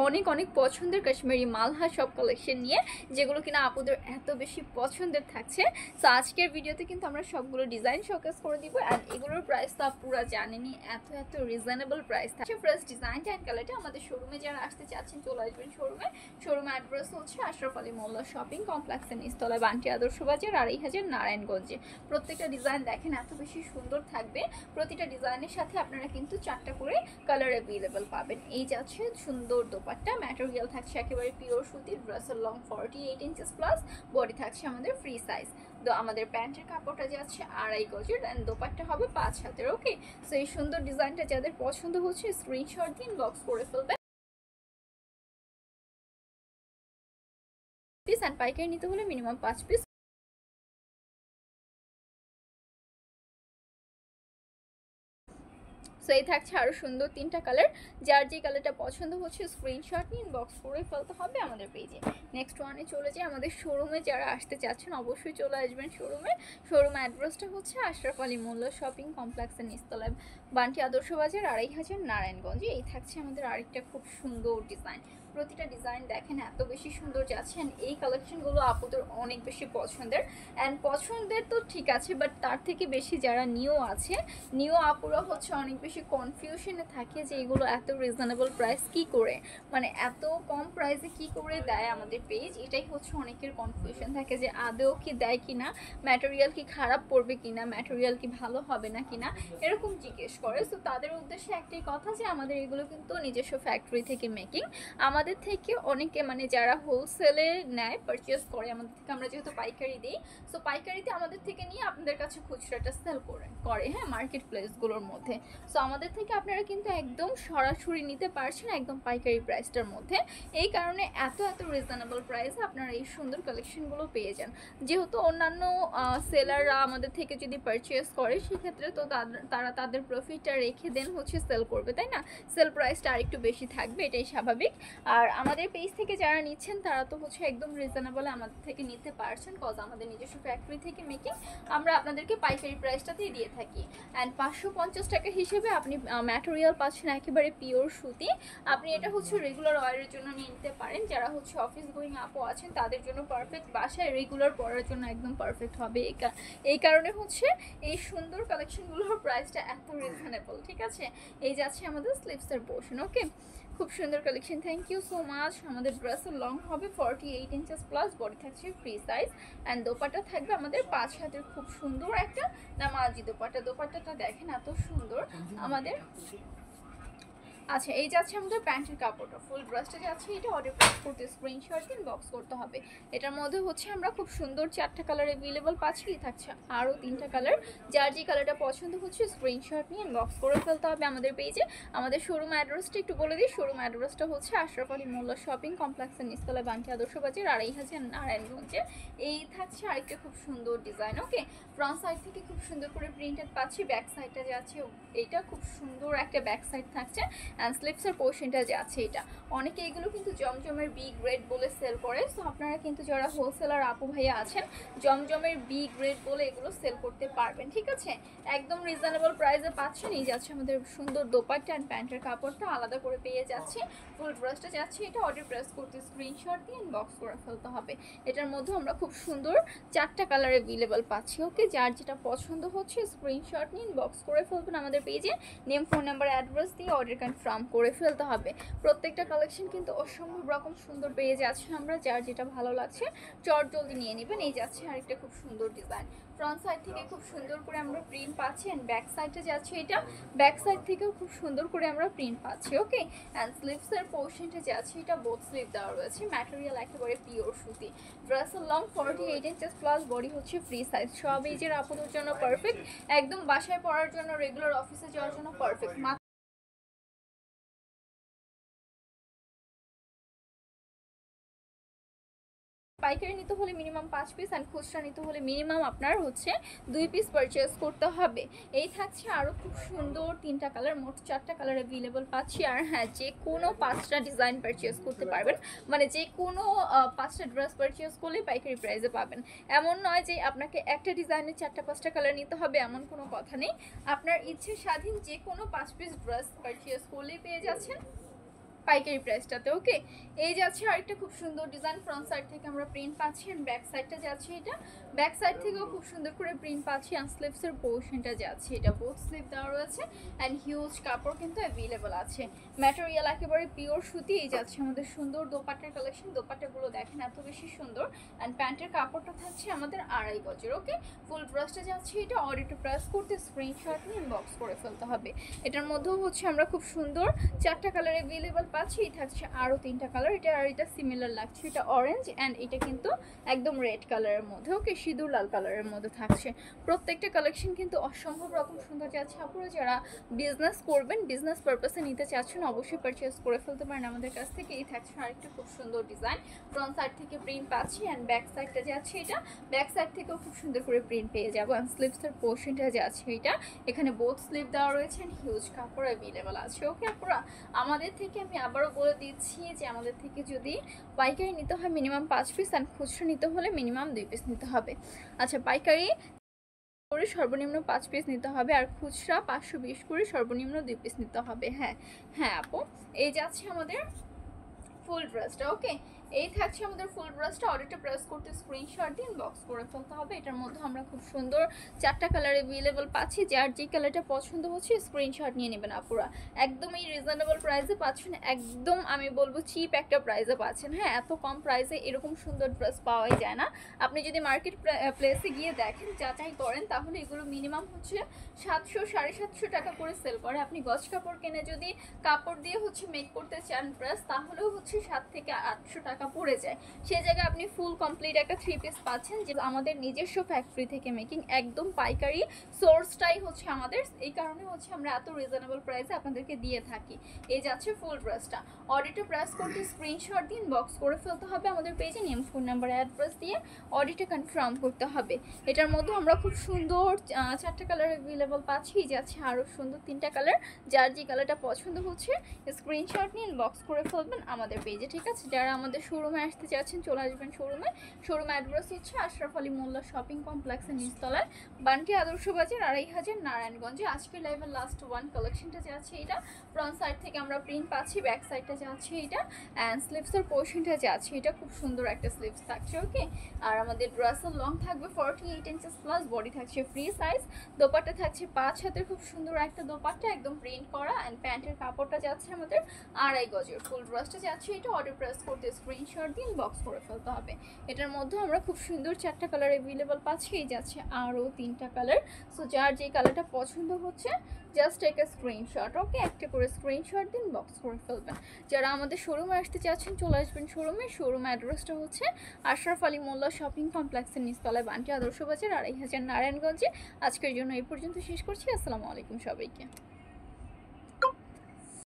অনেক অনেক পছন্দের কাশ্মীরি মালহা সব কালেকশন নিয়ে, যেগুলো কিনা আপুদের এত বেশি পছন্দের থাকছে। সো আজকের ভিডিওতে কিন্তু আমরা সবগুলো ডিজাইন শোকেস করে দিব। অ্যান্ড এগুলোর প্রাইস তো আপুরা জানেনি, এত রিজনেবল প্রাইস থাকছে। ফার্স্ট ডিজাইনটা অ্যান্ড কালারটা আমাদের শোরুমে যারা আসতে চাচ্ছেন চলে আসবেন শোরুমে অ্যাড্রেস হচ্ছে আশরাফ আলী মোল্লা শপিং কমপ্লেক্সের নিচতলায়, বান্টি আদর্শ বাজার, ২৫০০ নারায়ণগঞ্জে। প্রত্যেকটা ডিজাইন দেখেন এত বেশি সুন্দর থাকবে। প্রতিটা ডিজাইনের সাথে আপনারা কিন্তু 4টা করে কালার অ্যাভেলেবল পাবেন। এই যাচ্ছে সুন্দর দোপাট্টা, ম্যাটেরিয়াল থাকছে একেবারে পিওর সুতির, ড্রেসের লং 48 ইঞ্চেস প্লাস, বডি থাকছে আমাদের ফ্রি সাইজ। তো আমাদের প্যান্টের কাপড়টা যাচ্ছে 2.5 গজের অ্যান্ড দোপাট্টা হবে 5 হাতের। ওকে, সো এই সুন্দর ডিজাইনটা যাদের পছন্দ হচ্ছে স্ক্রিনশট দিন, বক্স করে ফেলবেন। পিস অ্যান্ড পাইকারি নিতে হলে মিনিমাম 5 পিস। সো এই থাকছে আরও সুন্দর 3টা কালার। যার যে কালারটা পছন্দ হচ্ছে স্ক্রিনশট নিন, বক্স করে ফেলতে হবে আমাদের পেজে। নেক্সট ওয়ানে চলে যাই। আমাদের শোরুমে যারা আসতে চাচ্ছেন অবশ্যই চলে আসবেন শোরুম অ্যাড্রেসটা হচ্ছে আশরাফ আলী মোল্লা শপিং কমপ্লেক্সের নিচতলায়, বান্টি আদর্শ বাজার, ২৫০০ নারায়ণগঞ্জে। এই থাকছে আমাদের আরেকটা খুব সুন্দর ডিজাইন। প্রতিটা ডিজাইন দেখেন এত বেশি সুন্দর যাচ্ছেন। এই কালেকশনগুলো আপুদের অনেক বেশি পছন্দের। অ্যান্ড পছন্দের তো ঠিক আছে, বাট তার থেকে বেশি যারা নিউ আপুরা হচ্ছে অনেক বেশি কনফিউশনে থাকে যে এগুলো এত রিজনেবল প্রাইস কি করে, মানে এত কম প্রাইসে কি করে দেয় আমাদের পেজ। এটাই হচ্ছে অনেকের কনফিউশন থাকে যে আদৌ কি দেয় কিনা, ম্যাটেরিয়াল কি খারাপ পড়বে কিনা, ম্যাটেরিয়াল কি ভালো হবে না কিনা, এরকম জিজ্ঞেস করে। সো তাদের উদ্দেশ্যে একটাই কথা যে আমাদের এগুলো কিন্তু নিজস্ব ফ্যাক্টরি থেকে মেকিং। আমাদের থেকে অনেকে মানে যারা হোলসেলে নেয়, পারচেস করে আমাদের থেকে, আমরা যেহেতু পাইকারি দিই, সো পাইকারিতে আমাদের থেকে নিয়ে আপনাদের কাছে খুচরাটা সেল করে হ্যাঁ মার্কেট প্লেসগুলোর মধ্যে। সো আমাদের থেকে আপনারা কিন্তু একদম সরাসরি নিতে পারছেন একদম পাইকারি প্রাইসটার মধ্যে। এই কারণে এত রিজনেবল প্রাইসে আপনারা এই সুন্দর কালেকশনগুলো পেয়ে যান। যেহেতু অন্যান্য সেলাররা আমাদের থেকে যদি পারচেস করে সেক্ষেত্রে তো তারা তাদের প্রফিটটা রেখে দেন হচ্ছে সেল করবে, তাই না? সেল প্রাইসটা আরেকটু বেশি থাকবে, এটাই স্বাভাবিক। আর আমাদের পেজ থেকে যারা নিচ্ছেন তারা তো হচ্ছে একদম রিজনেবল আমাদের থেকে নিতে পারছেন, কজ আমাদের নিজস্ব ফ্যাক্টরি থেকে মেকিং। আমরা আপনাদেরকে পাইকারি প্রাইসটাতেই দিয়ে থাকি। অ্যান্ড 550 টাকা হিসেবে আপনি ম্যাটেরিয়াল পাচ্ছেন একেবারে পিওর সুতি। আপনি এটা হচ্ছে রেগুলার ওয়ারের জন্য নিয়ে নিতে পারেন। যারা হচ্ছে অফিস গোয়িং আপু আছেন তাদের জন্য পারফেক্ট, বাসায় রেগুলার পরার জন্য একদম পারফেক্ট হবে। এই কারণে হচ্ছে এই সুন্দর কালেকশনগুলোর প্রাইসটা এত রিজনেবল। ঠিক আছে, এই যাচ্ছে আমাদের স্লিভসের পোর্শন। ওকে, খুব সুন্দর collection, thank you so much. আমাদের ড্রেসের লং হবে 48 ইঞ্চেস প্লাস, বডি থাকছে ফ্রি সাইজ অ্যান্ড দোপাট্টা থাকবে আমাদের 5 হাতের খুব সুন্দর একটা নামাজি দোপাট্টাটা দেখেন এত সুন্দর আমাদের। আচ্ছা, এই যাচ্ছে আমাদের প্যান্টের কাপড়টা, ফুল ড্রেসটা যাচ্ছে এটা। অর্ডার প্লেস করতে স্ক্রিনশট দিন, বক্স করতে হবে। এটার মধ্যে হচ্ছে আমরা খুব সুন্দর 4টা কালার অ্যাভেলেবল পাচ্ছি। থাকছে আরও 3টা কালার। যার যে কালারটা পছন্দ হচ্ছে স্ক্রিনশট নিয়ে বক্স করে ফেলতে হবে আমাদের পেজে। আমাদের শোরুম অ্যাড্রেসটা একটু বলে দিই। শোরুম অ্যাড্রেসটা হচ্ছে আশরাফ আলী মোল্লা শপিং কমপ্লেক্সের নিচতলায়, বান্টি আদর্শ বাজার, ২৫০০ নারায়ণগঞ্জে। এই থাকছে আরেকটা খুব সুন্দর ডিজাইন। ওকে, ফ্রন্ট সাইড থেকে খুব সুন্দর করে প্রিন্টেড পাচ্ছি, ব্যাক সাইডটা যাচ্ছে এইটা খুব সুন্দর একটা ব্যাক সাইড থাকছে অ্যান্ড স্লিপসের পোর্শনটা যাচ্ছে এটা। অনেকে এগুলো কিন্তু জমজমের বি গ্রেড বলে সেল করে। সো আপনারা কিন্তু যারা হোলসেলার আপু ভাইয়া আছেন জমজমের বি গ্রেড বলে এগুলো সেল করতে পারবেন। ঠিক আছে, একদম রিজনেবল প্রাইসে পাচ্ছেন। এই যাচ্ছে আমাদের সুন্দর দোপাট্টা অ্যান্ড প্যান্টের কাপড়টা আলাদা করে পেয়ে যাচ্ছে। ফুল ড্রেসটা যাচ্ছে এটা। অর্ডার প্রেস করতে স্ক্রিনশট দিয়ে ইনবক্স করে ফেলতে হবে। এটার মধ্যে আমরা খুব সুন্দর 4টা কালার অ্যাভেলেবল পাচ্ছি। ওকে, যার যেটা পছন্দ হচ্ছে স্ক্রিনশট নিয়ে ইনবক্স করে ফেলবেন আমাদের পেজে। নেম, ফোন নাম্বার, অ্যাড্রেস দিয়ে অর্ডার কনফার্ম করে ফেলতে হবে। প্রত্যেকটা কালেকশন কিন্তু অসম্ভব রকম সুন্দর পেয়ে যাচ্ছে আমরা। যার যেটা ভালো লাগছে চট জলদি নিয়ে নেবেন। এই যাচ্ছে আরেকটা খুব সুন্দর ডিজাইন। ফ্রন্ট সাইড থেকে খুব সুন্দর করে আমরা প্রিন্ট পাচ্ছি অ্যান্ড ব্যাক সাইডে যাচ্ছে এটা। ব্যাক সাইড থেকেও খুব সুন্দর করে আমরা প্রিন্ট পাচ্ছি। ওকে, অ্যান্ড স্লিভসের পোর্শনটা যাচ্ছে এটা, বোথ স্লিভ দেওয়া রয়েছে, ম্যাটেরিয়াল একেবারে পিওর সুতি। ড্রেসের লং 48 ইঞ্চেস প্লাস, বডি হচ্ছে ফ্রি সাইজ। সব এজের আপুদের জন্য পারফেক্ট, একদম বাসায় পরার জন্য, রেগুলার অফিসে যাওয়ার জন্য পারফেক্ট। পাইকারি নিতে হলে মিনিমাম 5 পিস অ্যান্ড খুচরা নিতে হলে মিনিমাম আপনার হচ্ছে 2 পিস পারচেস করতে হবে। এই থাকছে আরও খুব সুন্দর 3টা কালার, মোট 4টা কালার অ্যাভেলেবল পাচ্ছি। আর হ্যাঁ, যে কোনো 5টা ডিজাইন পারচেস করতে পারবেন, মানে যে কোনো 5টা ড্রেস পারচেস করলে পাইকারি প্রাইসে পাবেন। এমন নয় যে আপনাকে একটা ডিজাইনের 4টা 5টা কালার নিতে হবে, এমন কোনো কথা নেই। আপনার ইচ্ছে স্বাধীন যে কোনো 5 পিস ড্রেস পারচেস করলেই পেয়ে যাচ্ছেন পাইকারি প্রাইসটাতে। ওকে, এই যাচ্ছে আরেকটা খুব সুন্দর ডিজাইন, ফ্রন্ট সাইড থেকে আমরা প্রিন্ট পাচ্ছি এন্ড ব্যাক সাইডটা যাচ্ছে এটা, ব্যাক সাইড থেকেও খুব সুন্দর করে প্রিন্ট পাচ্ছি আর স্লিভসের পোর্শনটা যাচ্ছে এটা বোথ স্লিভ দেওয়া রয়েছে এন্ড হিউজ কাপড় কিন্তু অ্যাভেলেবল আছে, ম্যাটেরিয়াল একেবারে পিওর সুতি। এই যাচ্ছে আমাদের সুন্দর দোপাট্টার কালেকশন, দোপাট্টাগুলো দেখেন এত বেশি সুন্দর এন্ড প্যান্টের কাপড়টা থাকছে আমাদের 2.5 গজের। ওকে, ফুল ব্রাশটা যাচ্ছে এটা, অর্ডার টু প্রেস করতে স্ক্রিনশট নিয়ে ইনবক্স করে ফেলতে হবে। এটার মধ্যেও হচ্ছে আমরা খুব সুন্দর 4টা কালার অ্যাভেলেবল পাচ্ছি, এই থাকছে আরও 3টা কালার, এটা আর এটা সিমিলার লাগছে, এটা অরেঞ্জ অ্যান্ড এটা কিন্তু একদম রেড কালারের মধ্যে। ওকে, সিঁদুর লাল কালারের মধ্যে থাকছে, প্রত্যেকটা কালেকশন কিন্তু অসম্ভব রকম সুন্দর যাচ্ছে। আপুরা যারা বিজনেস করবেন, বিজনেস পারপাসে নিতে চাচ্ছেন অবশ্যই পারচেস করে ফেলতে পারেন আমাদের কাছ থেকে। এই থাকছে আরেকটা খুব সুন্দর ডিজাইন, ফ্রন্ট সাইড থেকে প্রিন্ট পাচ্ছি অ্যান্ড ব্যাক সাইডটা যাচ্ছে এটা, ব্যাক সাইড থেকেও খুব সুন্দর করে প্রিন্ট পেয়ে যাবো অ্যান্ড স্লিভসের পোর্শনটা যাচ্ছে এটা, এখানে বোথ স্লিভ দেওয়া রয়েছে হিউজ কাপড় অ্যাভেলেবল আছে। ওকে আপুরা, আমাদের থেকে আমি আবারও বলে দিচ্ছি যে আমাদের থেকে যদি পাইকারি নিতে হয় মিনিমাম 5 পিস অ্যান্ড খুচরা নিতে হলে মিনিমাম 2 পিস নিতে হবে। আচ্ছা, পাইকারি করে সর্বনিম্ন 5 পিস নিতে হবে আর খুচরা 520 করে সর্বনিম্ন 2 পিস নিতে হবে। হ্যাঁ হ্যাঁ আপু, এই যাচ্ছে আমাদের ফুল ড্রেসটা। ওকে, এই থাকছে আমাদের ফুল ব্রাশটা, অর্ডারটা প্রেস করতে স্ক্রিনশট দিয়ে ইনবক্স করে ফেলতে হবে। এটার মধ্যে আমরা খুব সুন্দর 4টা কালার অ্যাভেলেবল পাচ্ছি, যার যে কালারটা পছন্দ হচ্ছে স্ক্রিনশট নিয়ে নেবেন আপুরা, একদমই রিজনেবল প্রাইসে পাচ্ছেন, একদম আমি বলবো চিপ একটা প্রাইসে পাচ্ছেন। হ্যাঁ, এত কম প্রাইসে এরকম সুন্দর ড্রেস পাওয়াই যায় না। আপনি যদি মার্কেট প্লেসে গিয়ে দেখেন, যাচাই করেন, তাহলে এগুলো মিনিমাম হচ্ছে 700 750 টাকা করে সেল করে। আপনি গজ কাপড় কিনে যদি কাপড় দিয়ে হচ্ছে মেক করতে চান ড্রেস, তাহলেও হচ্ছে 700 থেকে 800 টাকা পড়ে যায়। সেই জায়গায় আপনি ফুল কমপ্লিট একটা 3 পিস পাচ্ছেন, যে আমাদের নিজস্ব ফ্যাক্টরি থেকে মেকিং, একদম পাইকারি সোর্সটাই হচ্ছে আমাদের, এই কারণে হচ্ছে আমরা এত রিজনেবল প্রাইসে আপনাদেরকে দিয়ে থাকি। এই যাচ্ছে ফুল ড্রেসটা, অর্ডারটা প্রেস করতে স্ক্রিনশট দিয়ে ইনবক্স করে ফেলতে হবে আমাদের পেজে, নেম ফোন নাম্বার অ্যাড্রেস দিয়ে অর্ডারটা কনফার্ম করতে হবে। এটার মধ্যে আমরা খুব সুন্দর 4টা কালার অ্যাভেলেবল পাচ্ছি, যাচ্ছে আরও সুন্দর 3টা কালার, যার যে কালারটা পছন্দ হচ্ছে স্ক্রিনশট নিয়ে ইনবক্স করে ফেলবেন আমাদের পেজে। ঠিক আছে, যারা আমাদের শোরুমে আসতে চাচ্ছেন চলে আসবেন শোরুমে। শোরুম অ্যাড্রেস হচ্ছে আশরাফ আলী মোল্লা শপিং কমপ্লেক্সের নিচতলায়, বান্টি আদর্শ বাজার 2500 নারায়ণগঞ্জে। আজকের লাইভের লাস্ট ওয়ান কালেকশনটা যাচ্ছে এটা, ফ্রন্ট সাইড থেকে আমরা প্রিন্ট পাচ্ছি, ব্যাক সাইডটা যাচ্ছে এটা অ্যান্ড স্লিভসের পোর্শনটা যাচ্ছে এটা, খুব সুন্দর একটা স্লিভস থাকছে। ওকে, আর আমাদের ড্রেসের লং থাকবে 48 ইঞ্চেস প্লাস, বডি থাকছে ফ্রি সাইজ, দোপাট্টা থাকছে 5 হাতের খুব সুন্দর একটা দোপাট্টা একদম প্রিন্ট করা অ্যান্ড প্যান্টের কাপড়টা যাচ্ছে আমাদের 2.5 গজের। ফুল ড্রেসটা যাচ্ছে এটা, অর্ডার প্রেস করতে স্ক্রিনশট দিয়ে ইনবক্স করে ফেলতে হবে। এটার মধ্যে আমরা খুব সুন্দর 4টা কালার অ্যাভেলেবল পাচ্ছি, এই যাচ্ছে আরও 3টা কালার। সো যার যে কালারটা পছন্দ হচ্ছে জাস্ট টেক এ স্ক্রিনশট। ওকে, একটা করে স্ক্রিনশট দিন বক্স করে ফেলবেন। যারা আমাদের শোরুমে আসতে চাচ্ছেন চলে আসবেন শোরুমে। শোরুম অ্যাড্রেসটা হচ্ছে আশরাফ আলী মোল্লা শপিং কমপ্লেক্সের নিচতলায়, বান্টি আদর্শ বাজার 2500 নারায়ণগঞ্জে। আজকের জন্য এই পর্যন্ত শেষ করছি। আসসালামু আলাইকুম সবাইকে।